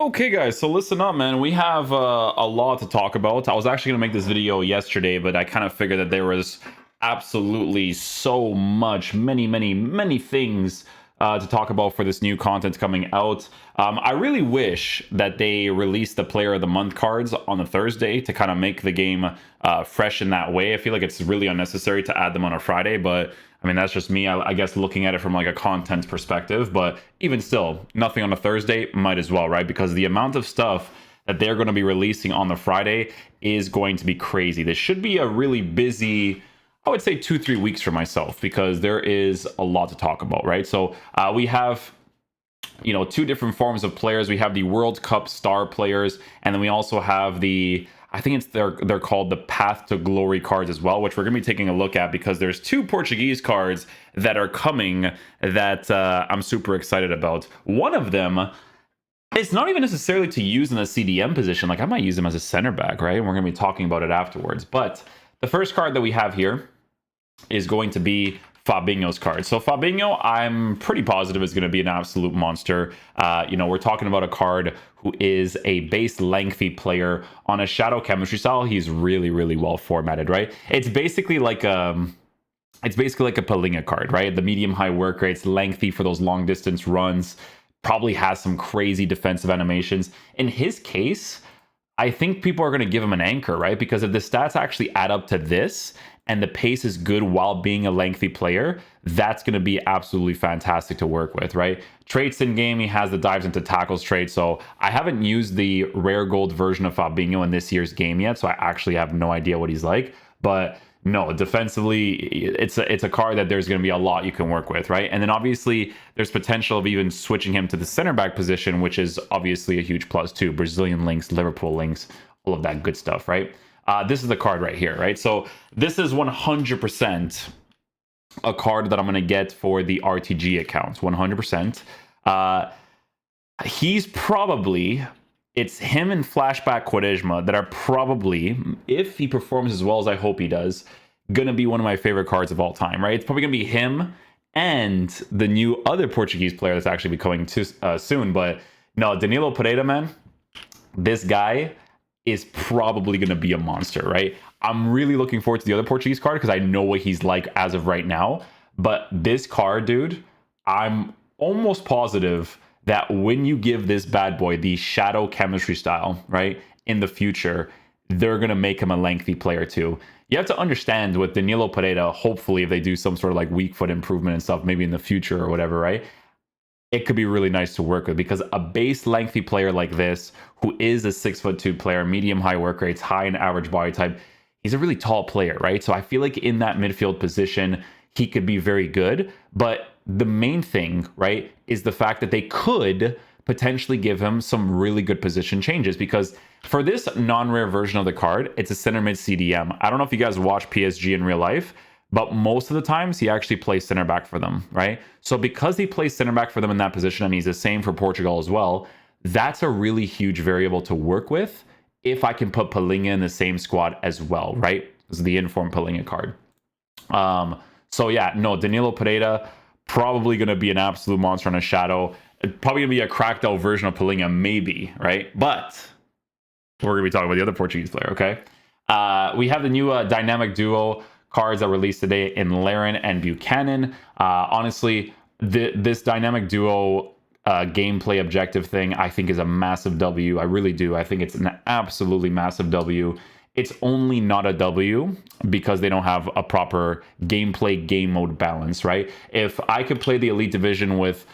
Okay, guys, so listen up, man. We have a lot to talk about. I was actually going to make this video yesterday, but I kind of figured that there was absolutely so much, many things to talk about for this new content coming out. I really wish that they released the Player of the Month cards on a Thursday to kind of make the game fresh in that way. I feel like it's really unnecessary to add them on a Friday, but I mean, that's just me, I guess, looking at it from like a content perspective. But even still, nothing on a Thursday, might as well, right? Because the amount of stuff that they're going to be releasing on the Friday is going to be crazy. This should be a really busy, I would say 2-3 weeks for myself, because there is a lot to talk about, right? So we have two different forms of players. We have the World Cup star players, and then we also have I think they're called the Path to Glory cards as well, which we're going to be taking a look at because there's two Portuguese cards that are coming that I'm super excited about. One of them, it's not even necessarily to use in a CDM position. Like, I might use him as a center back, right? And we're going to be talking about it afterwards. But the first card that we have here is going to be Fabinho's card. So Fabinho, I'm pretty positive is going to be an absolute monster. We're talking about a card who is a base lengthy player on a shadow chemistry style. He's really well formatted, right? It's basically like a Palinga card, right? The medium high work rates, lengthy for those long distance runs, probably has some crazy defensive animations. In his case, I think people are going to give him an anchor, right? Because if the stats actually add up to this and the pace is good while being a lengthy player, that's going to be absolutely fantastic to work with, right? Traits in game, he has the dives into tackles trait. So I haven't used the rare gold version of Fabinho in this year's game yet, so I actually have no idea what he's like. But no, defensively, it's a card that there's going to be a lot you can work with, right? And then obviously there's potential of even switching him to the center back position, which is obviously a huge plus too. Brazilian links, Liverpool links, all of that good stuff, right? This is the card right here, right? So this is 100% a card that I'm going to get for the RTG accounts, 100%. It's him and Flashback Quaresma that are probably, if he performs as well as I hope he does, gonna be one of my favorite cards of all time, right? It's probably gonna be him and the new other Portuguese player that's actually be coming soon. But no, Danilo Pereira, man, this guy is probably gonna be a monster, right? I'm really looking forward to the other Portuguese card because I know what he's like as of right now. But this card, dude, I'm almost positive that when you give this bad boy the shadow chemistry style, right, in the future, they're going to make him a lengthy player too. You have to understand with Danilo Pereira, hopefully if they do some sort of like weak foot improvement and stuff, maybe in the future or whatever, right, it could be really nice to work with because a base lengthy player like this, who is a 6'2" player, medium high work rates, high and average body type, he's a really tall player, right? So I feel like in that midfield position, he could be very good. But the main thing, right, is the fact that they could potentially give him some really good position changes because for this non-rare version of the card, it's a center mid CDM. I don't know if you guys watch PSG in real life, but most of the times he actually plays center back for them, right? So because he plays center back for them in that position and he's the same for Portugal as well, that's a really huge variable to work with if I can put Palinga in the same squad as well, right? This is the informed Palinga card. So yeah, no, Danilo Pereira, probably going to be an absolute monster on a shadow. Probably going to be a cracked out version of Palinga, maybe, right? But we're going to be talking about the other Portuguese player, okay? We have the new dynamic duo cards that released today in Laren and Buchanan. Honestly, this dynamic duo gameplay objective thing, I think is a massive W. I really do. I think it's an absolutely massive W. It's only not a W because they don't have a proper gameplay game mode balance, right? If I could play the Elite Division with,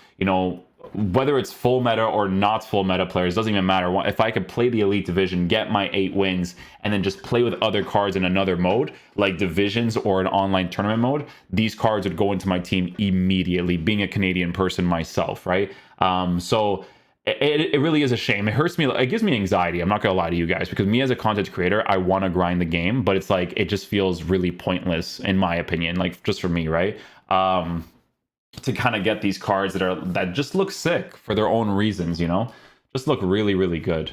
whether it's full meta or not full meta players, doesn't even matter. If I could play the Elite Division, get my 8 wins, and then just play with other cards in another mode, like Divisions or an online tournament mode, these cards would go into my team immediately, being a Canadian person myself, right? So it really is a shame. It hurts me. It gives me anxiety. I'm not going to lie to you guys, because me as a content creator, I want to grind the game, but it's like, it just feels really pointless in my opinion, like just for me, right? To kind of get these cards that just look sick for their own reasons, just look really good.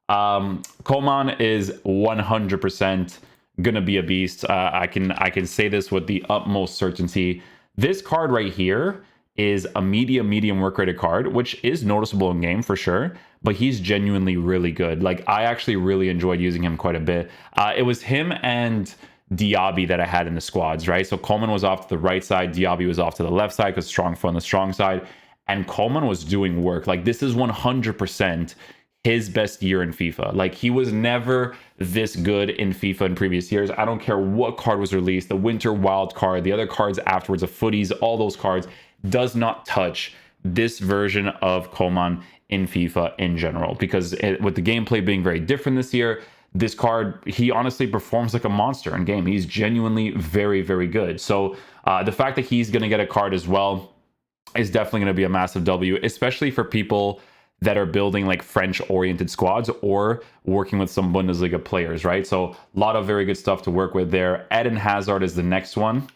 Coman is 100% gonna be a beast. I can say this with the utmost certainty. This card right here is a medium work rated card, which is noticeable in game for sure, but he's genuinely really good. Like, I actually really enjoyed using him quite a bit. It was him and Diaby that I had in the squads, right? So Coleman was off to the right side, Diaby was off to the left side because Strong on the strong side, and Coleman was doing work. Like, this is 100% his best year in FIFA. Like, he was never this good in FIFA in previous years. I don't care what card was released, the winter wild card, the other cards afterwards, the footies, all those cards, does not touch this version of Coleman in FIFA in general, because with the gameplay being very different this year, this card, he honestly performs like a monster in game. He's genuinely very, very good. So the fact that he's going to get a card as well is definitely going to be a massive W, especially for people that are building like French oriented squads or working with some Bundesliga players, right? So a lot of very good stuff to work with there. Eden Hazard is the next one.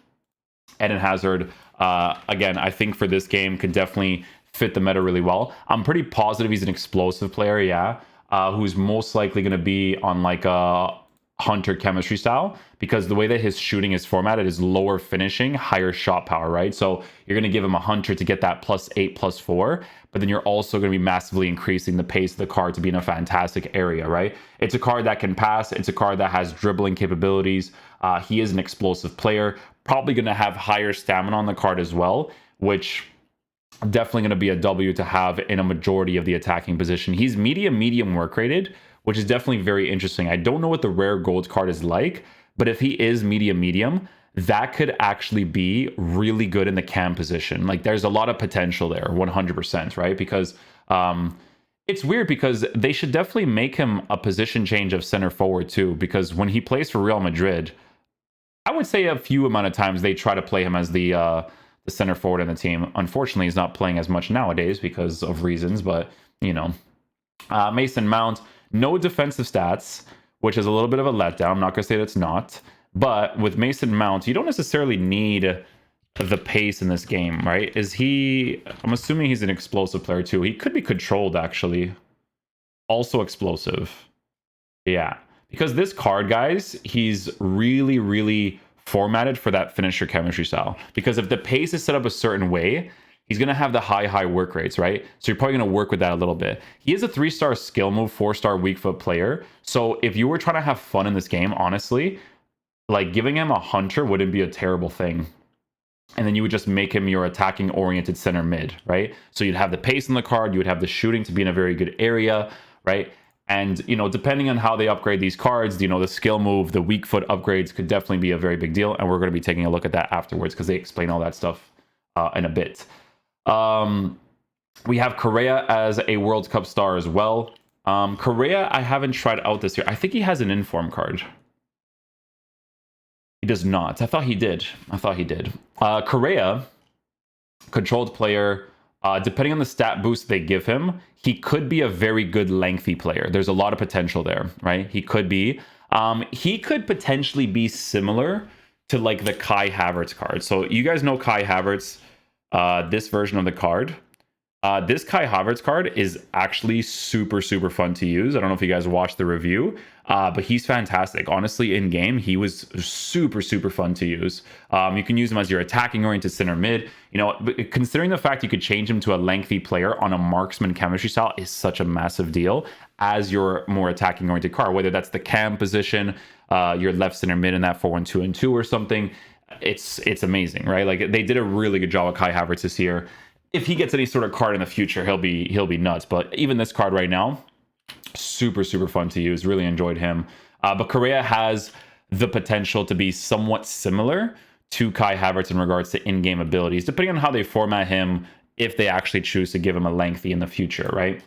Eden Hazard, again, I think for this game could definitely fit the meta really well. I'm pretty positive he's an explosive player, yeah, who's most likely going to be on like a Hunter chemistry style, because the way that his shooting is formatted is lower finishing, higher shot power, right? So you're going to give him a Hunter to get that +8, +4, but then you're also going to be massively increasing the pace of the card to be in a fantastic area, right? It's a card that can pass. It's a card that has dribbling capabilities. He is an explosive player, probably going to have higher stamina on the card as well, which definitely going to be a W to have in a majority of the attacking position. He's medium work rated, which is definitely very interesting. I don't know what the rare gold card is like, but if he is medium, that could actually be really good in the cam position. Like, there's a lot of potential there, 100%, right? Because it's weird, because they should definitely make him a position change of center forward too, because when he plays for Real Madrid, I would say a few amount of times they try to play him as the center forward in the team. Unfortunately, he's not playing as much nowadays because of reasons, but you know, Mason Mount, no defensive stats, which is a little bit of a letdown. I'm not going to say that's not. But with Mason Mount, you don't necessarily need the pace in this game, right? Is he... I'm assuming he's an explosive player too. He could be controlled, actually. Also explosive. Yeah. Because this card, guys, he's really formatted for that finisher chemistry style. Because if the pace is set up a certain way, he's going to have the high work rates, right? So you're probably going to work with that a little bit. He is a 3-star skill move, 4-star weak foot player. So if you were trying to have fun in this game, honestly, like, giving him a Hunter wouldn't be a terrible thing. And then you would just make him your attacking oriented center mid, right? So you'd have the pace in the card, you would have the shooting to be in a very good area, right? And, you know, depending on how they upgrade these cards, you know, the skill move, the weak foot upgrades could definitely be a very big deal. And we're going to be taking a look at that afterwards, because they explain all that stuff in a bit. We have Correa as a World Cup star as well. Correa, I haven't tried out this year. I think he has an inform card. He does not. I thought he did. Correa, controlled player. Depending on the stat boost they give him, he could be a very good lengthy player. There's a lot of potential there, right? He could be. He could potentially be similar to like the Kai Havertz card. So you guys know Kai Havertz, this version of the card. This Kai Havertz card is actually super fun to use. I don't know if you guys watched the review, but he's fantastic. Honestly, in game, he was super fun to use. You can use him as your attacking oriented center mid. You know, considering the fact you could change him to a lengthy player on a marksman chemistry style is such a massive deal as your more attacking oriented card, whether that's the cam position, your left center mid in that 4-1-2-2 or something. It's amazing, right? Like, they did a really good job with Kai Havertz this year. If he gets any sort of card in the future, he'll be nuts. But even this card right now, super fun to use. Really enjoyed him. But Correa has the potential to be somewhat similar to Kai Havertz in regards to in-game abilities, depending on how they format him, if they actually choose to give him a lengthy in the future, right?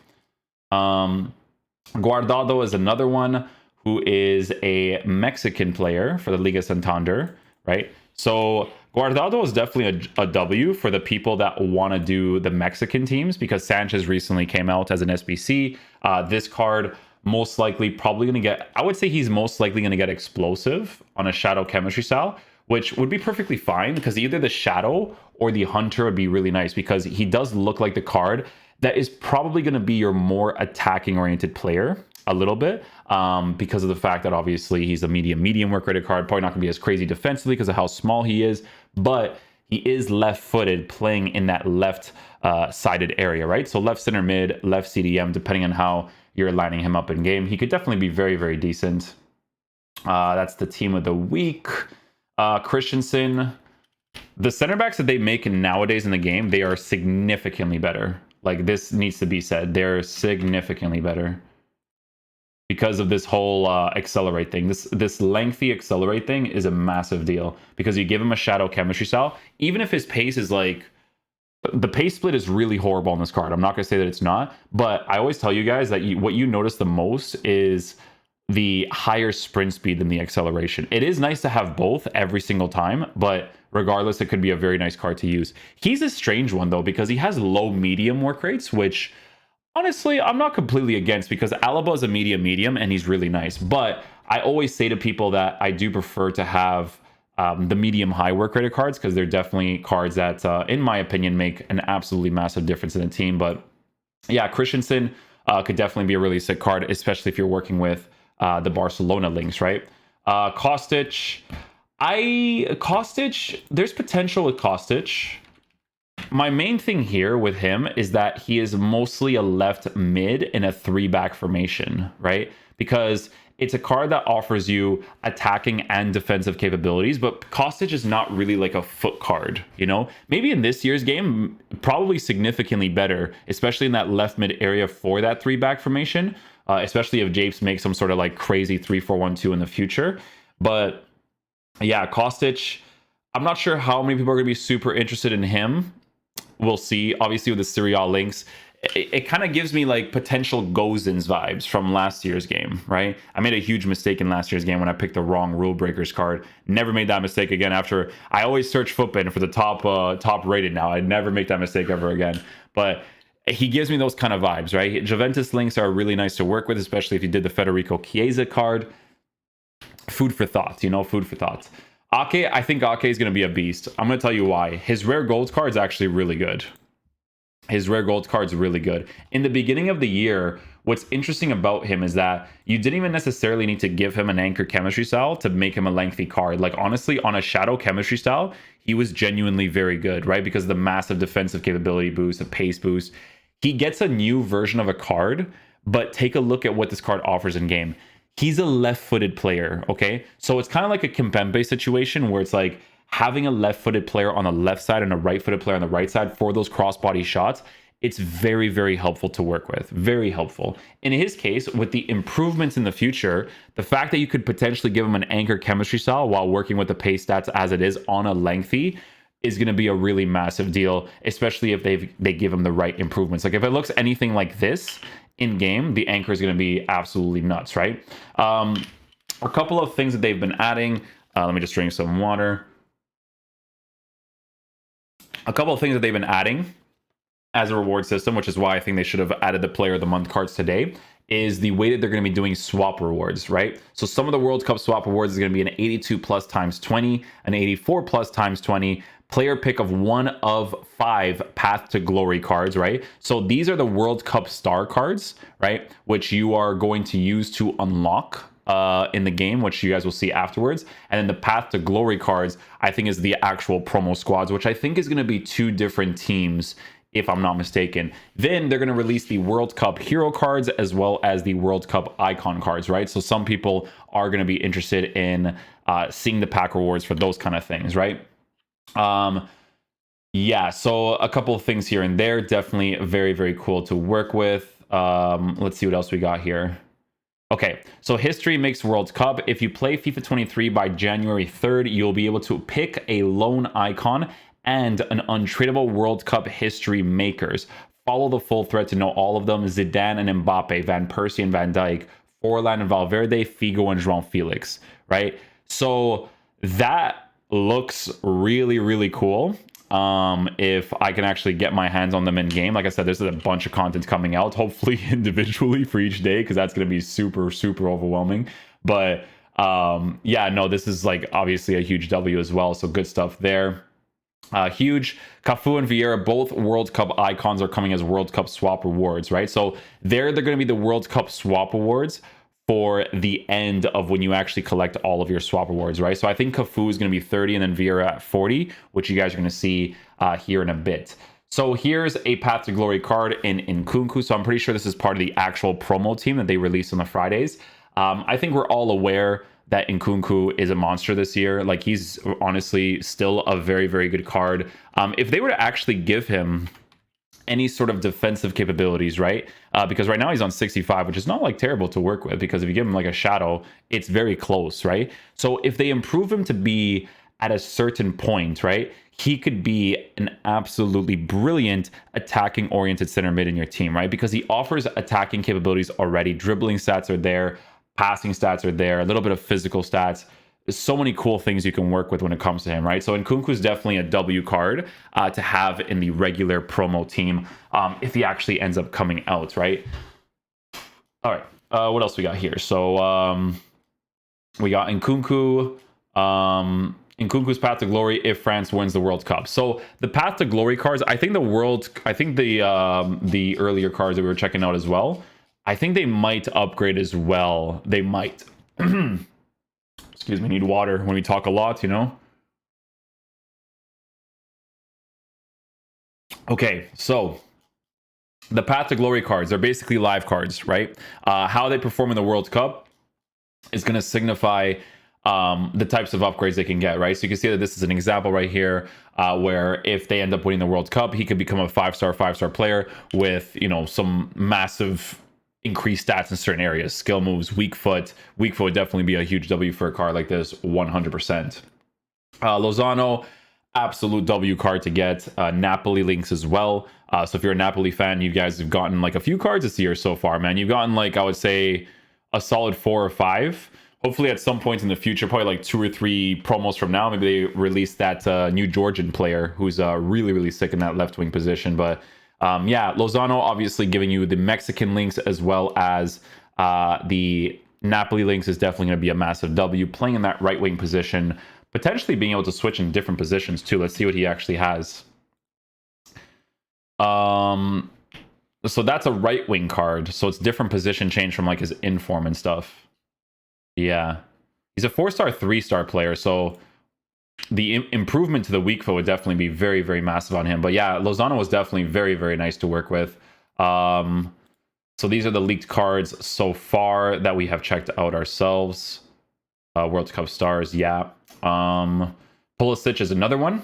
Guardado is another one who is a Mexican player for the Liga Santander, right? So Guardado is definitely a W for the people that want to do the Mexican teams, because Sanchez recently came out as an SBC. This card most likely probably going to get, I would say he's most likely going to get explosive on a shadow chemistry style, which would be perfectly fine, because either the shadow or the hunter would be really nice, because he does look like the card that is probably going to be your more attacking oriented player a little bit, because of the fact that obviously he's a medium work rated card, probably not going to be as crazy defensively because of how small he is, but he is left-footed, playing in that left sided area, right? So left center mid, left CDM, depending on how you're lining him up in game. He could definitely be very, very decent. That's the team of the week. Christensen. The center backs that they make nowadays in the game, they are significantly better. Like, this needs to be said. They're significantly better because of this whole accelerate thing. This lengthy accelerate thing is a massive deal because you give him a shadow chemistry style. Even if his pace is like, the pace split is really horrible on this card. I'm not going to say that it's not, but I always tell you guys that what you notice the most is the higher sprint speed than the acceleration. It is nice to have both every single time, but regardless, it could be a very nice card to use. He's a strange one though, because he has low medium work rates, which honestly, I'm not completely against, because Alaba is a medium and he's really nice. But I always say to people that I do prefer to have the medium high work rated cards, because they're definitely cards that, in my opinion, make an absolutely massive difference in the team. But yeah, Christensen could definitely be a really sick card, especially if you're working with the Barcelona links, right? Kostic. There's potential with Kostic. My main thing here with him is that he is mostly a left mid in a 3-back formation, right? Because it's a card that offers you attacking and defensive capabilities, but Kostic is not really like a foot card, you know? Maybe in this year's game, probably significantly better, especially in that left mid area for that 3-back formation, especially if Japes makes some sort of like crazy 3-4-1-2 in the future. But yeah, Kostic, I'm not sure how many people are going to be super interested in him. We'll see. Obviously, with the Serie A links, it kind of gives me like potential Gozens vibes from last year's game, right? I made a huge mistake in last year's game when I picked the wrong Rule Breakers card. Never made that mistake again. After I always search Footbin for the top rated now. I never make that mistake ever again. But he gives me those kind of vibes, right? Juventus links are really nice to work with, especially if you did the Federico Chiesa card. Food for thought, you know, food for thought. Ake, I think Ake is going to be a beast. I'm going to tell you why. His rare gold card is actually really good. His rare gold card is really good. In the beginning of the year, what's interesting about him is that you didn't even necessarily need to give him an anchor chemistry style to make him a lengthy card. Like, honestly, on a shadow chemistry style, he was genuinely very good, right? Because of the massive defensive capability boost, a pace boost. He gets a new version of a card, but take a look at what this card offers in game. He's a left-footed player, okay? So it's kind of like a Kimpembe situation where it's like having a left-footed player on the left side and a right-footed player on the right side for those cross-body shots. It's very, very helpful to work with. Very helpful. In his case, with the improvements in the future, the fact that you could potentially give him an anchor chemistry style while working with the pace stats as it is on a lengthy is going to be a really massive deal, especially if they give him the right improvements. Like, if it looks anything like this in game, the anchor is going to be absolutely nuts, right? A couple of things that they've been adding. Let me just drink some water. A couple of things that they've been adding as a reward system, which is why I think they should have added the Player of the Month cards today, is the way that they're going to be doing swap rewards, right? So some of the World Cup swap rewards is going to be an 82 plus times 20, an 84 plus times 20, player pick of 1 of 5 Path to Glory cards, right? So these are the World Cup star cards, right? Which you are going to use to unlock in the game, which you guys will see afterwards. And then the Path to Glory cards, I think, is the actual promo squads, which I think is going to be 2 different teams, if I'm not mistaken. Then they're going to release the World Cup hero cards as well as the World Cup icon cards, right? So some people are going to be interested in seeing the pack rewards for those kind of things, right? Yeah, so a couple of things here and there. Definitely very, very cool to work with. Let's see what else we got here. Okay, so history makes World Cup. If you play FIFA 23 by January 3rd, you'll be able to pick a lone icon and an untradeable World Cup history makers. Follow the full thread to know all of them: Zidane and Mbappe, Van Persie and Van Dijk, Forlan and Valverde, Figo and João Felix, right? So that looks really, really cool. If I can actually get my hands on them in game. Like I said, there's a bunch of content coming out, hopefully individually for each day, because that's going to be super, super overwhelming. But yeah, no, this is like obviously a huge W as well. So good stuff there. Huge. Cafu and Vieira, both World Cup icons, are coming as World Cup swap rewards, right? So they're going to be the World Cup swap rewards for the end of when you actually collect all of your swap rewards, right? So I think Cafu is going to be 30 and then Vieira at 40, which you guys are going to see here in a bit. So here's a Path to Glory card in Nkunku. So I'm pretty sure this is part of the actual promo team that they released on the Fridays. I think we're all aware that Nkunku is a monster this year. Like, he's honestly still a very, very good card. If they were to actually give him any sort of defensive capabilities, right? Because right now he's on 65, which is not like terrible to work with, because if you give him like a shadow, it's very close, right? So if they improve him to be at a certain point, right, he could be an absolutely brilliant attacking oriented center mid in your team, right? Because he offers attacking capabilities already. Dribbling stats are there, passing stats are there, a little bit of physical stats. There's so many cool things you can work with when it comes to him, right? So Nkunku is definitely a W card to have in the regular promo team if he actually ends up coming out, right? All right, what else we got here? So we got Nkunku. Nkunku's Path to Glory if France wins the World Cup. So the Path to Glory cards, I think the earlier cards that we were checking out as well, I think they might upgrade as well. They might. Excuse me, need water when we talk a lot, you know? Okay, so the Path to Glory cards are basically live cards, right? How they perform in the World Cup is going to signify the types of upgrades they can get, right? So you can see that this is an example right here where if they end up winning the World Cup, he could become a five-star player with, you know, some massive increased stats in certain areas, skill moves, weak foot would definitely be a huge W for a card like this, 100%. Lozano, absolute W card to get. Napoli links as well. So if you're a Napoli fan, you guys have gotten like a few cards this year so far, man. You've gotten like, I would say, a solid 4 or 5. Hopefully at some point in the future, probably like 2 or 3 promos from now, maybe they release that new Georgian player who's really, really sick in that left wing position. But yeah, Lozano obviously giving you the Mexican links as well as the Napoli links is definitely going to be a massive W. Playing in that right wing position, potentially being able to switch in different positions too. Let's see what he actually has. So that's a right wing card. So it's different position change from like his inform and stuff. Yeah, he's a 4-star, 3-star player. So the improvement to the weak foot would definitely be very, very massive on him. But yeah, Lozano was definitely very, very nice to work with. So these are the leaked cards so far that we have checked out ourselves. World Cup stars, yeah. Pulisic is another one.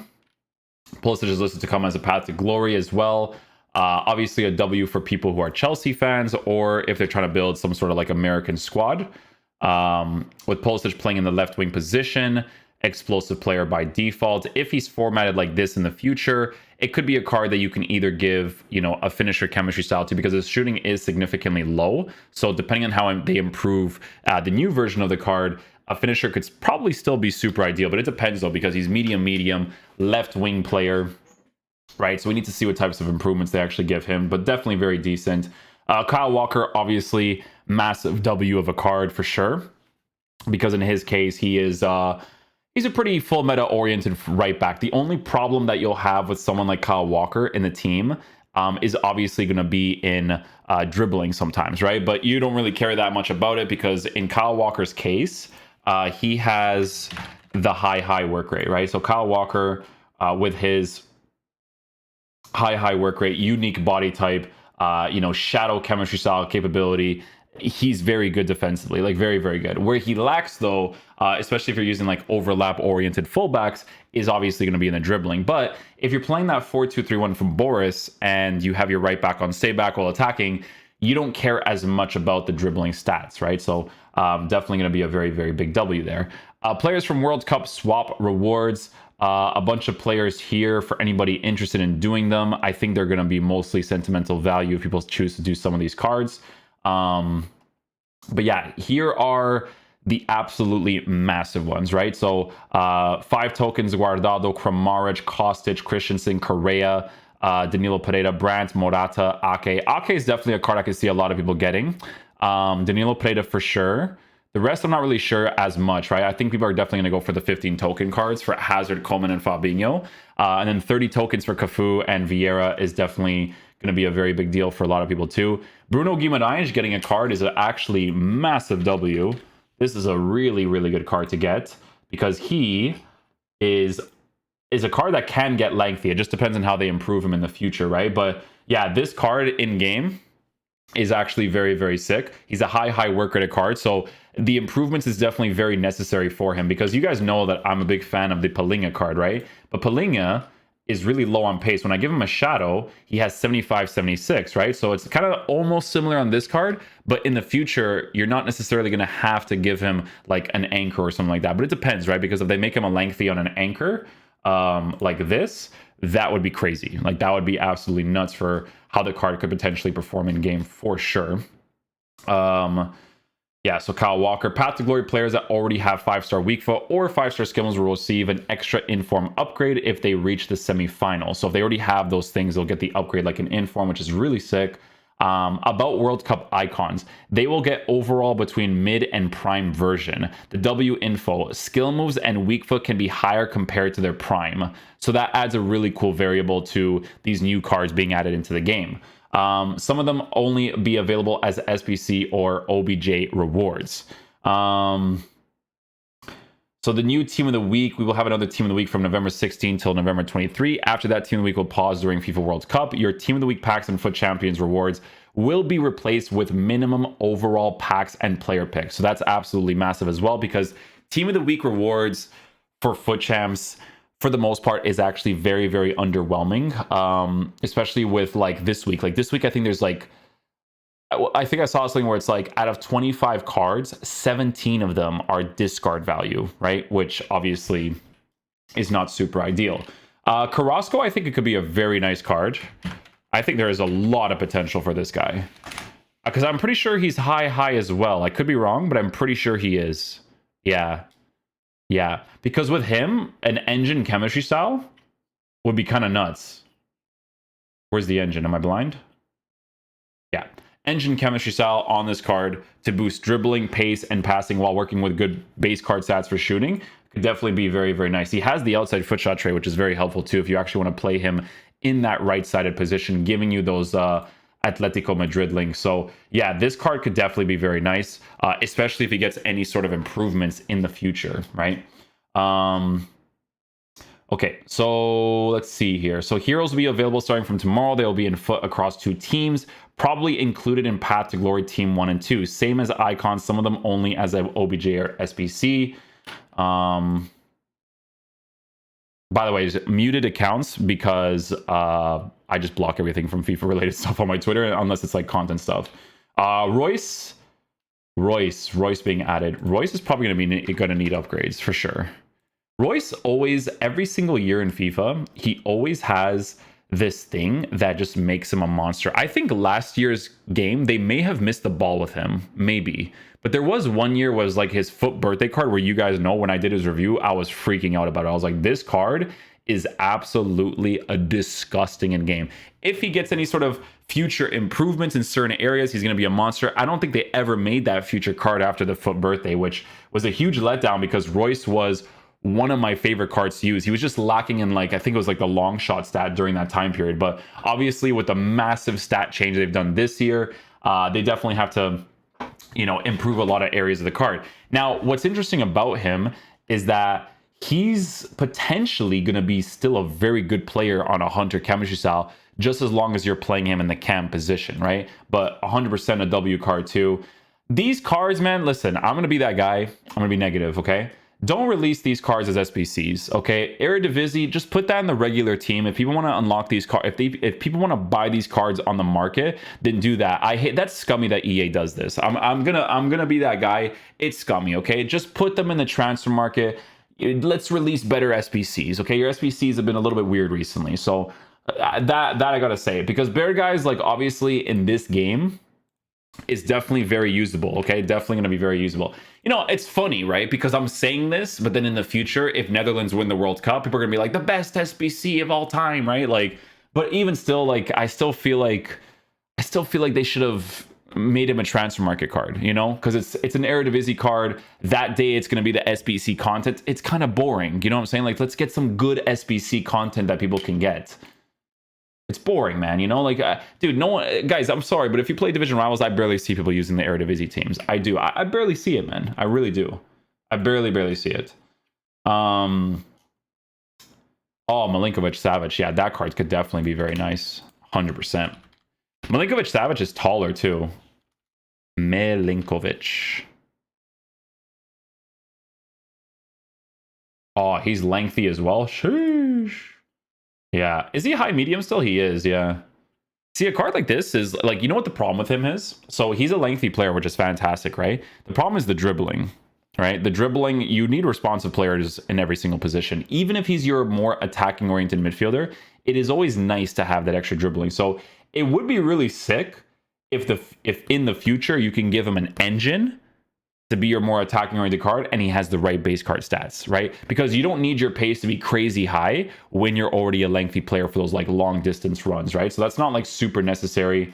Pulisic is listed to come as a Path to Glory as well. Obviously a W for people who are Chelsea fans, or if they're trying to build some sort of like American squad. With Pulisic playing in the left wing position, explosive player by default. If he's formatted like this in the future, it could be a card that you can either give, you know, a finisher chemistry style to, because his shooting is significantly low. So depending on how they improve the new version of the card, a finisher could probably still be super ideal, but it depends though, because he's medium left wing player, right? So we need to see what types of improvements they actually give him, but definitely very decent. Kyle Walker, obviously massive W of a card for sure, because in his case, he is he's a pretty full meta oriented right back. The only problem that you'll have with someone like Kyle Walker in the team is obviously going to be in dribbling sometimes, right? But you don't really care that much about it, because in Kyle Walker's case, he has the high work rate, right? So Kyle Walker with his high work rate, unique body type, you know, shadow chemistry style capability, he's very good defensively, like very, very good. Where he lacks though, especially if you're using like overlap oriented fullbacks, is obviously going to be in the dribbling. But if you're playing that 4-2-3-1 from Boris and you have your right back on stay back while attacking, you don't care as much about the dribbling stats, right? So definitely going to be a very, very big W there. Players from World Cup swap rewards. A bunch of players here for anybody interested in doing them. I think they're going to be mostly sentimental value if people choose to do some of these cards. But yeah, here are the absolutely massive ones, right? So 5 tokens: Guardado, Kramaric, Kostic, Christensen, Correa, Danilo Pereira, Brandt, Morata, Ake. Ake is definitely a card I can see a lot of people getting. Danilo Pereira for sure. The rest I'm not really sure as much, right? I think people are definitely going to go for the 15 token cards for Hazard, Coman, and Fabinho. And then 30 tokens for Cafu and Vieira is definitely going to be a very big deal for a lot of people too. Bruno Guimaraes getting a card is actually massive W. This is a really, really good card to get because he is a card that can get lengthy. It just depends on how they improve him in the future, right? But yeah, this card in game is actually very, very sick. He's a high work rate card, so the improvements is definitely very necessary for him because you guys know that I'm a big fan of the Palinga card, right? But Palinga is really low on pace. When I give him a shadow, he has 75, 76, right? So it's kind of almost similar on this card, but in the future, you're not necessarily going to have to give him like an anchor or something like that. But it depends, right? Because if they make him a lengthy on an anchor, like this, that would be crazy. Like that would be absolutely nuts for how the card could potentially perform in game for sure. Yeah, so Kyle Walker, Path to Glory players that already have 5-star weak foot or 5-star skills will receive an extra inform upgrade if they reach the semifinal. So if they already have those things, they'll get the upgrade like an inform, which is really sick. About World Cup icons, they will get overall between mid and prime version. The W info, skill moves and weak foot can be higher compared to their prime. So that adds a really cool variable to these new cards being added into the game. Some of them only be available as SBC or OBJ rewards. So the new team of the week, we will have another team of the week from November 16 till November 23. After that, team of the week will pause during FIFA World Cup. Your team of the week packs and FUT Champions rewards will be replaced with minimum overall packs and player picks. So that's absolutely massive as well because team of the week rewards for FUT Champs for the most part is actually very, very underwhelming, especially with like this week. Like this week, I think there's like, I think I saw something where it's like out of 25 cards, 17 of them are discard value, right? Which obviously is not super ideal. Carrasco, I think it could be a very nice card. I think there is a lot of potential for this guy because I'm pretty sure he's high as well. I could be wrong, but I'm pretty sure he is. Yeah, because with him, an engine chemistry style would be kind of nuts. Where's the engine? Am I blind? Yeah. Engine chemistry style on this card to boost dribbling, pace, and passing while working with good base card stats for shooting could definitely be very, very nice. He has the outside foot shot tray, which is very helpful too if you actually want to play him in that right-sided position, giving you those Atletico Madrid links. So yeah, this card could definitely be very nice, especially if he gets any sort of improvements in the future, right? Okay, so let's see here. So heroes will be available starting from tomorrow. They will be in FUT across 2 teams, probably included in Path to Glory Team 1 and 2. Same as icons, some of them only as OBJ or SBC. By the way, it's muted accounts because I just block everything from FIFA related stuff on my Twitter unless it's like content stuff. Royce being added. Royce is probably going to need upgrades for sure. Royce always, every single year in FIFA, he always has this thing that just makes him a monster. I think last year's game, they may have missed the ball with him, maybe. But there was one year was like his FUT birthday card where you guys know when I did his review, I was freaking out about it. I was like, this card is absolutely a disgusting in game. If he gets any sort of future improvements in certain areas, he's going to be a monster. I don't think they ever made that future card after the FUT birthday, which was a huge letdown because Royce was one of my favorite cards to use. He was just lacking in like, I think it was like the long shot stat during that time period. But obviously with the massive stat change they've done this year, they definitely have to, you know, improve a lot of areas of the card. Now, what's interesting about him is that he's potentially going to be still a very good player on a Hunter chemistry style, just as long as you're playing him in the cam position, right? But 100% a W card too. These cards, man, listen, I'm going to be that guy. I'm going to be negative, okay? Don't release these cards as SBCs, okay? Eredivisie, just put that in the regular team. If people want to unlock these cards, if people want to buy these cards on the market, then do that. I hate that's scummy that EA does this. I'm gonna be that guy. It's scummy, okay? Just put them in the transfer market. Let's release better SBCs, okay? Your SBCs have been a little bit weird recently, so that I gotta say, because bear guys, like obviously in this game, is definitely very usable, okay? Definitely going to be very usable. You know, it's funny, right? Because I'm saying this, but then in the future, if Netherlands win the World Cup, people are going to be like, the best SBC of all time, right? Like, but even still, like, I still feel like they should have made him a transfer market card, you know? Because it's an Eredivisie card. That day, it's going to be the SBC content. It's kind of boring, you know what I'm saying? Like, let's get some good SBC content that people can get. It's boring, man. You know, like, dude, no one, guys, I'm sorry, but if you play Division Rivals, I barely see people using the Eredivisie teams. I do. I barely see it, man. I really do. I barely see it. Oh, Milinkovic Savic. Yeah, that card could definitely be very nice. 100%. Milinkovic Savic is taller, too. Milinkovic. Oh, he's lengthy as well. Sheesh. Yeah. Is he high medium still? He is, yeah. See, a card like this is like, you know what the problem with him is? So he's a lengthy player, which is fantastic, right? The problem is the dribbling, right? The dribbling, you need responsive players in every single position. Even if he's your more attacking oriented midfielder, it is always nice to have that extra dribbling. So it would be really sick if in the future you can give him an engine to be your more attacking oriented card and he has the right base card stats, right? Because you don't need your pace to be crazy high when you're already a lengthy player for those like long distance runs, right? So that's not like super necessary.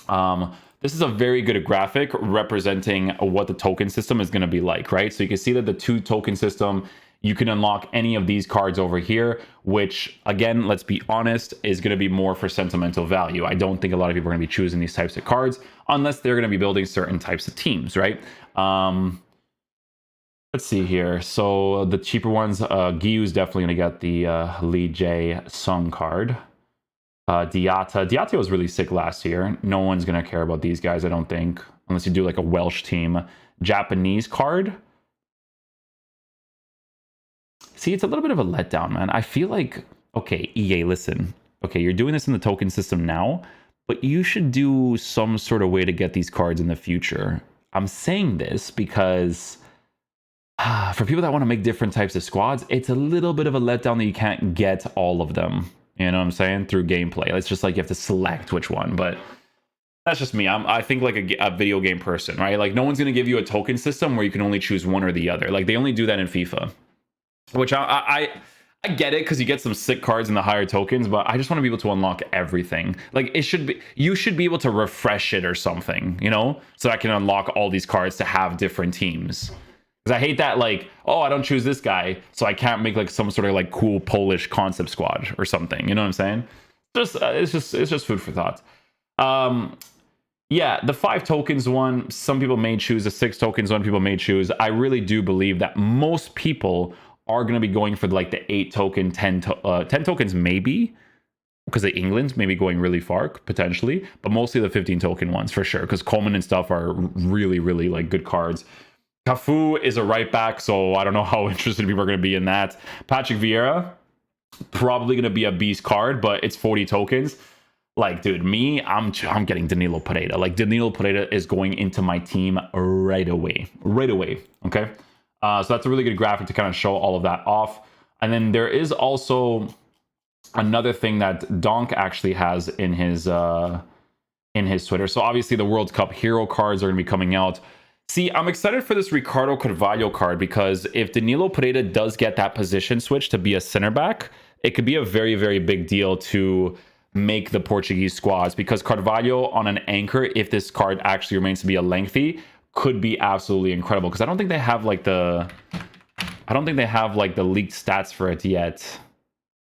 This is a very good graphic representing what the token system is going to be like, right? So you can see that the 2 token system, you can unlock any of these cards over here, which again, let's be honest, is going to be more for sentimental value. I don't think a lot of people are going to be choosing these types of cards unless they're going to be building certain types of teams, right? Let's see here. So the cheaper ones, Giyu's definitely going to get the Lee Jae Sung card. Diatta was really sick last year. No one's going to care about these guys, I don't think, unless you do like a Welsh team. Japanese card. See, it's a little bit of a letdown, man. I feel like, okay, EA, listen. Okay, you're doing this in the token system now, but you should do some sort of way to get these cards in the future. I'm saying this because for people that want to make different types of squads, it's a little bit of a letdown that you can't get all of them. You know what I'm saying? Through gameplay. It's just like you have to select which one, but that's just me. I think like a video game person, right? Like no one's going to give you a token system where you can only choose one or the other. Like they only do that in FIFA, which I get it because you get some sick cards in the higher tokens, but I just want to be able to unlock everything. Like it should be, you should be able to refresh it or something, you know, so I can unlock all these cards to have different teams. Because I hate that, like, oh, I don't choose this guy, so I can't make like some sort of like cool Polish concept squad or something. You know what I'm saying? It's just food for thought. Yeah, the 5 tokens one, some people may choose. The 6 tokens one, people may choose. I really do believe that most people are going to be going for like the 8 token, 10 tokens maybe, because the England's maybe going really far potentially, but mostly the 15 token ones for sure, because Coleman and stuff are really like good cards. Cafu is a right back, so I don't know how interested people are going to be in that. Patrick Vieira, probably going to be a beast card, but it's 40 tokens. Like, dude, I'm getting Danilo Pereira. Like, Danilo Pereira is going into my team right away. Okay? So that's a really good graphic to kind of show all of that off. And then there is also another thing that Donk actually has in his Twitter. So obviously the World Cup hero cards are going to be coming out. See, I'm excited for this Ricardo Carvalho card because if Danilo Pereira does get that position switch to be a center back, it could be a very big deal to make the Portuguese squads, because Carvalho on an anchor, if this card actually remains to be a lengthy, could be absolutely incredible. Because I don't think they have like the leaked stats for it yet.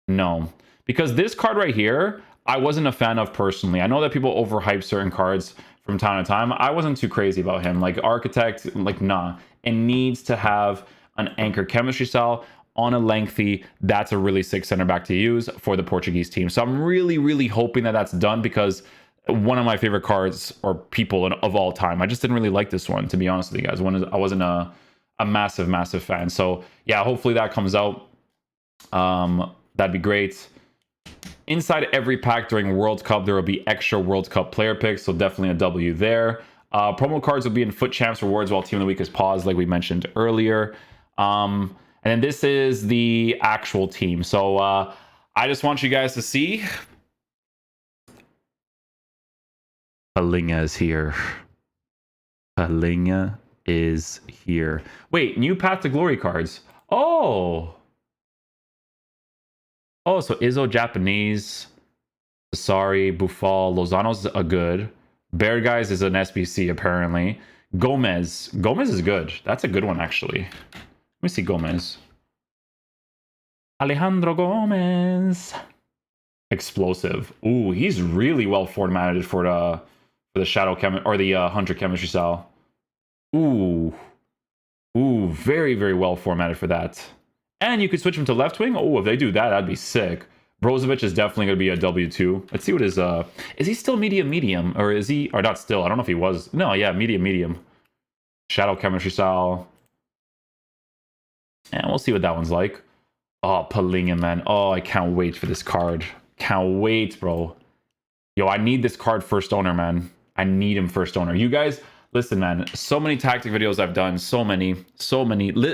No, because this card right here, I wasn't a fan of personally. I know that people overhype certain cards from time to time. I wasn't too crazy about him. Like Architect, like nah. It needs to have an anchor chemistry style on a lengthy. That's a really sick center back to use for the Portuguese team. So I'm really hoping that that's done, because one of my favorite cards or people of all time. I just didn't really like this one, to be honest with you guys. I wasn't a massive fan. So yeah, hopefully that comes out. That'd be great. Inside every pack during World Cup, there will be extra World Cup player picks, so definitely a W there. Promo cards will be in Foot Champs rewards while Team of the Week is paused, like we mentioned earlier. And then this is the actual team. So I just want you guys to see. Palinha is here. Palinha is here. Wait, new Path to Glory cards. Oh, so Izzo Japanese, Sorry, Buffal, Lozano's a good. Bear Guys is an SBC apparently. Gomez is good. That's a good one actually. Let me see Gomez. Alejandro Gomez. Explosive. Ooh, he's really well formatted for the shadow chem or the hunter chemistry style. Ooh, ooh, very very well formatted for that. And you could switch him to left wing. Oh, if they do that, that'd be sick. Brozovic is definitely going to be a W2. Let's see what his is he still medium or is he, or not still? I don't know if he was. No, yeah, medium. Shadow chemistry style. And we'll see what that one's like. Oh, Palinga, man. Oh, I can't wait for this card. Can't wait, bro. Yo, I need this card first owner, man. I need him first owner. You guys, listen, man. So many tactic videos I've done. So many.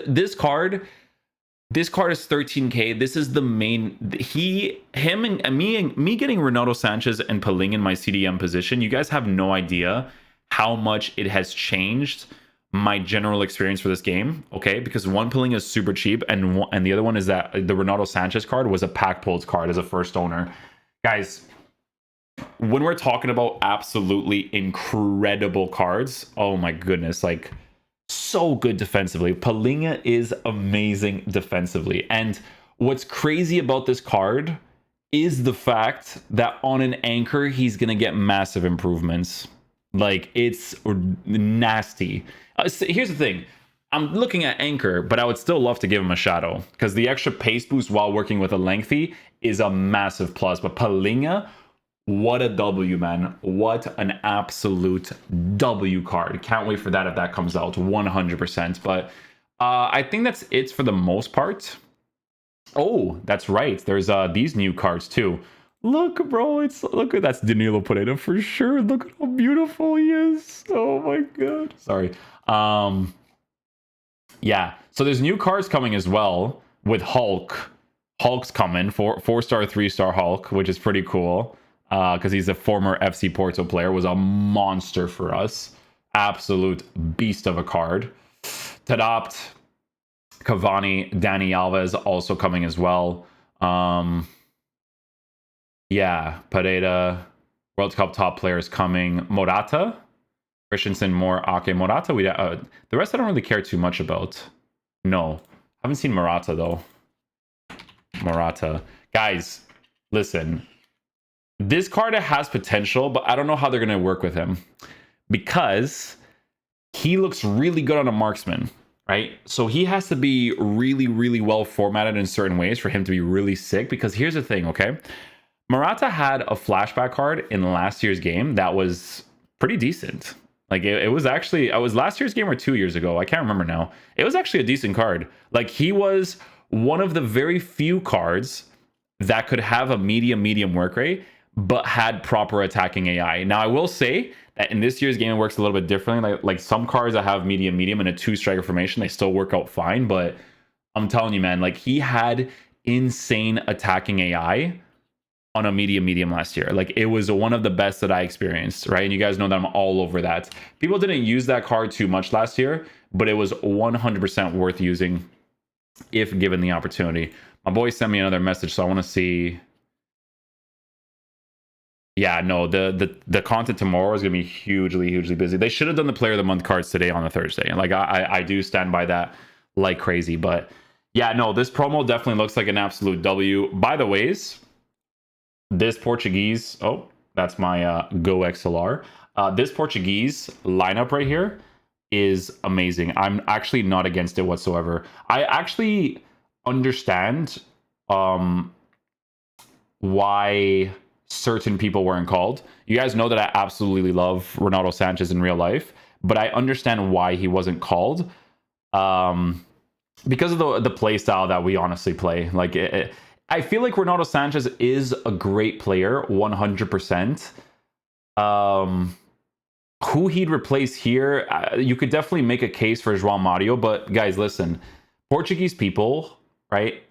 This card is 13k. This is the main. Him, and me getting Renato Sanchez and Palinga in my CDM position. You guys have no idea how much it has changed my general experience for this game, okay? Because one Palinga is super cheap, and the other one is that the Renato Sanchez card was a pack pulled card as a first owner. Guys, when we're talking about absolutely incredible cards, oh my goodness, like so good defensively. Palinga is amazing defensively. And what's crazy about this card is the fact that on an anchor, he's going to get massive improvements. Like, it's nasty. Here's the thing. I'm looking at anchor, but I would still love to give him a shadow because the extra pace boost while working with a lengthy is a massive plus. But Palinga, what a W, man. What an absolute W card. Can't wait for that if that comes out 100%. But I think that's it for the most part. Oh, that's right. There's these new cards too. Look, bro, look at that's Danilo Pereira for sure. Look at how beautiful he is. Oh my god. Sorry. Yeah. So there's new cards coming as well with Hulk. Hulk's coming, 4-star, 3-star Hulk, which is pretty cool. Because he's a former FC Porto player, was a monster for us. Absolute beast of a card. To adopt Cavani, Dani Alves also coming as well. Yeah, Pereira, World Cup top players coming. Morata, Christensen, more Ake. Morata, the rest I don't really care too much about. No, haven't seen Morata though. Morata. Guys, listen. This card has potential, but I don't know how they're going to work with him. Because he looks really good on a marksman, right? So he has to be really, really well formatted in certain ways for him to be really sick. Because here's the thing, okay? Morata had a flashback card in last year's game that was pretty decent. Like it was actually, it was last year's game or 2 years ago. I can't remember now. It was actually a decent card. Like he was one of the very few cards that could have a medium work rate, but had proper attacking AI. Now I will say that in this year's game, it works a little bit differently. Like some cards that have medium in a 2-striker formation, they still work out fine. But I'm telling you, man, like he had insane attacking AI on a medium last year. Like it was one of the best that I experienced, right? And you guys know that I'm all over that. People didn't use that card too much last year, but it was 100% worth using if given the opportunity. My boy sent me another message, so I want to see. Yeah, no, the content tomorrow is gonna be hugely busy. They should have done the player of the month cards today on a Thursday. Like I do stand by that like crazy. But yeah, no, this promo definitely looks like an absolute W. By the ways, this Portuguese, oh, that's my Go XLR. This Portuguese lineup right here is amazing. I'm actually not against it whatsoever. I actually understand why certain people weren't called. You guys know that I absolutely love Renato Sanchez in real life, but I understand why he wasn't called. Because of the play style that we honestly play. Like I feel like Renato Sanchez is a great player, 100%. Who he'd replace here, you could definitely make a case for João Mario, but guys, listen, Portuguese people, right,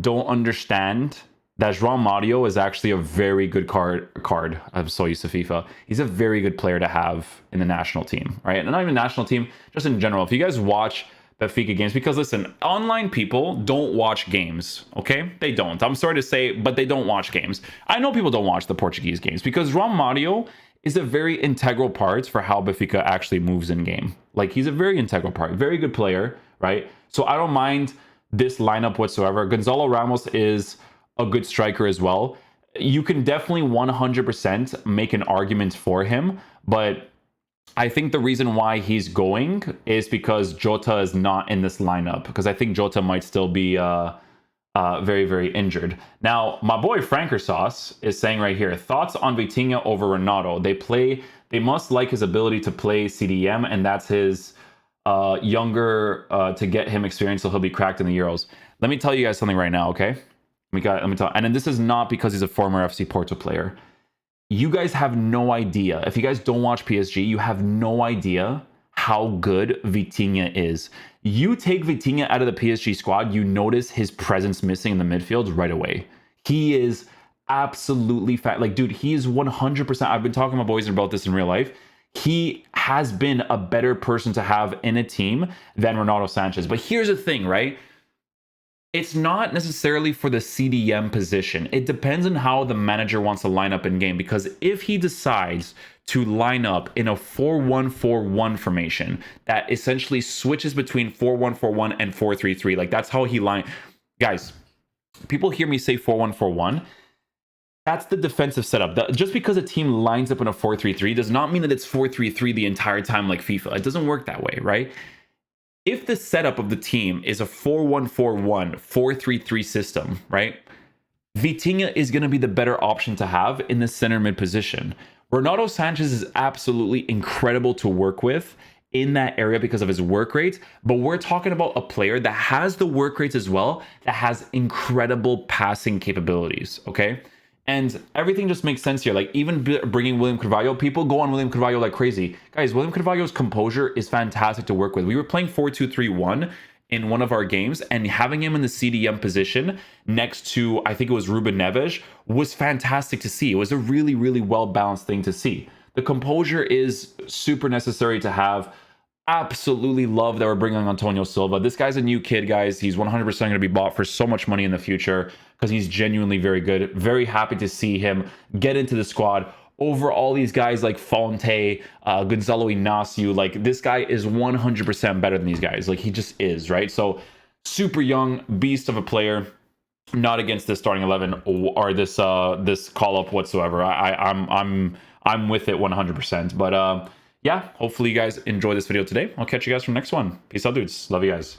don't understand that João Mario is actually a very good card. I'm so used to FIFA. He's a very good player to have in the national team, right? And not even national team, just in general. If you guys watch Benfica games, because listen, online people don't watch games, okay? They don't. I'm sorry to say, but they don't watch games. I know people don't watch the Portuguese games because João Mario is a very integral part for how Benfica actually moves in game. Like he's a very integral part, very good player, right? So I don't mind this lineup whatsoever. Gonzalo Ramos is a good striker as well. you can definitely 100% make an argument for him, but I think the reason why he's going is because Jota is not in this lineup, because I think Jota might still be very, very injured. Now, my boy Frankersauce is saying right here, thoughts on Vitinha over Ronaldo. They must like his ability to play CDM, and that's his younger to get him experience, so he'll be cracked in the Euros. Let me tell you guys something right now, okay? Let me tell, and then this is not because he's a former FC Porto player. You guys have no idea. If you guys don't watch PSG, you have no idea how good Vitinha is. You take Vitinha out of the PSG squad, you notice his presence missing in the midfield right away. He is absolutely fat. Like, dude, he is 100%. I've been talking to my boys about this in real life. He has been a better person to have in a team than Ronaldo Sanchez. But here's the thing, right? It's not necessarily for the CDM position. It depends on how the manager wants to line up in game, because if he decides to line up in a 4-1-4-1 formation that essentially switches between 4-1-4-1 and 4-3-3, like that's how he guys, people hear me say 4-1-4-1. That's the defensive setup. Just because a team lines up in a 4-3-3 does not mean that it's 4-3-3 the entire time like FIFA. It doesn't work that way, right? If the setup of the team is a 4-1-4-1, 4-3-3 system, right? Vitinha is going to be the better option to have in the center mid position. Ronaldo Sanchez is absolutely incredible to work with in that area because of his work rates, but we're talking about a player that has the work rates as well, that has incredible passing capabilities, okay? And everything just makes sense here. Like, even bringing William Carvalho, people go on William Carvalho like crazy. Guys, William Carvalho's composure is fantastic to work with. We were playing 4-2-3-1 in one of our games, and having him in the CDM position next to, I think it was Ruben Neves, was fantastic to see. It was a really, really well-balanced thing to see. The composure is super necessary to have. Absolutely love that we're bringing Antonio Silva. This guy's a new kid, guys. He's 100% going to be bought for so much money in the future because he's genuinely very good. Very happy to see him get into the squad over all these guys like Fonte, Gonzalo Inacio. Like, this guy is 100% better than these guys. Like, he just is, right? So, super young beast of a player. Not against this starting 11 or this call up whatsoever. I'm with it 100%. But yeah, hopefully you guys enjoy this video today. I'll catch you guys from the next one. Peace out, dudes. Love you guys.